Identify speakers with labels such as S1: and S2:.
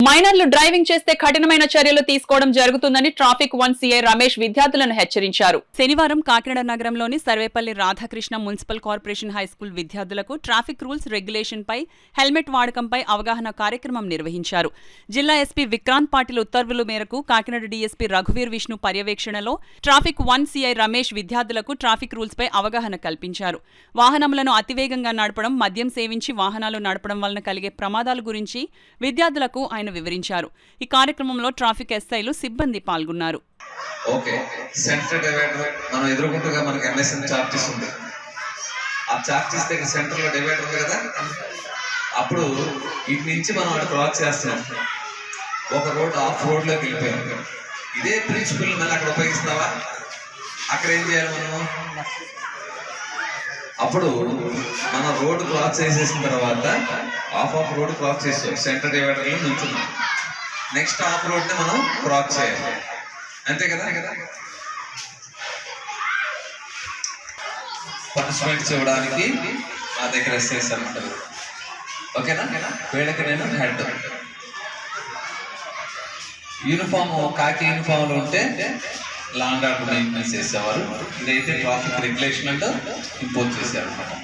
S1: మైనర్లు డ్రైవింగ్ చేస్తే కఠినమైన చర్యలు తీసుకోవడం జరుగుతుందని ట్రాఫిక్ 1 సిఐ రమేష్ విద్యార్థులను హెచ్చరించారు. శనివారం కాకినాడ నగరంలోని Sarvepalli Radhakrishna municipal corporation high school విద్యార్థులకు ట్రాఫిక్ రూల్స్ రెగ్యులేషన్ పై హెల్మెట్ వాడకంపై అవగాహన కార్యక్రమం నిర్వహించారు. జిల్లా ఎస్పీ విక్రాంత్ పాటిల్ ఉత్తర్వుల మేరకు కాకినాడ డీఎస్పీ రఘువీర్ విష్ణు పర్యవేక్షణలో ట్రాఫిక్ 1 సిఐ రమేష్ విద్యార్థులకు ట్రాఫిక్ రూల్స్ పై అవగాహన కల్పించారు. వాహనములను అతివేగంగా నడపడం, మద్యం సేవించి వాహనాలు నడపడం వలన కలిగే ప్రమాదాల గురించి విద్యార్థులకు ఆయన వివరించారు. ఈ కార్యక్రమంలో ట్రాఫిక్ ఎస్ఐలు సిబ్బంది పాల్గొన్నారు.
S2: ఓకే, సెంటర్ డివైడర్ మనం ఎదుర్కొంటుగా మనకి ఎంఎస్ఎన్ చార్జెస్ ఉంది. ఆ చార్జ్ ఇస్తే సెంటర్ లో డివైడర్ ఉంది కదా, అప్పుడు ఇటు నుంచి మనం అటు క్రాస్ చేస్తున్నాం. ఒక రోడ్ ఆఫ్ రోడ్ లోకి వెళ్ళిపోయాం. ఇదే ప్రిన్సిపల్ మళ్ళీ అక్కడ ఉపయోగిస్తావా? అక్కడ ఏం చేయాలి మనం? అప్పుడు మనం రోడ్డు క్రాస్ చేసేసిన తర్వాత ఆఫ్ రోడ్ క్రాస్ చేస్తాం, సెంటర్ డివైడర్లో నుంచున్నాం. నెక్స్ట్ ఆఫ్ రోడ్ని మనం క్రాస్ చేయాలి, అంతే కదా. పనిష్మెంట్స్ ఇవ్వడానికి మా దగ్గర ఎస్ఐస్ అంటారు. ఓకేనా? వీళ్ళకి నేను హెడ్. యూనిఫామ్ కాకి యూనిఫామ్లు ఉంటే లా అండ్ ఆర్డర్ మెయింటెనెన్స్ చేసేవారు. ఇదైతే ట్రాఫిక్ రెగ్యులేషన్ అంటూ ఇంపోజ్ చేశారు.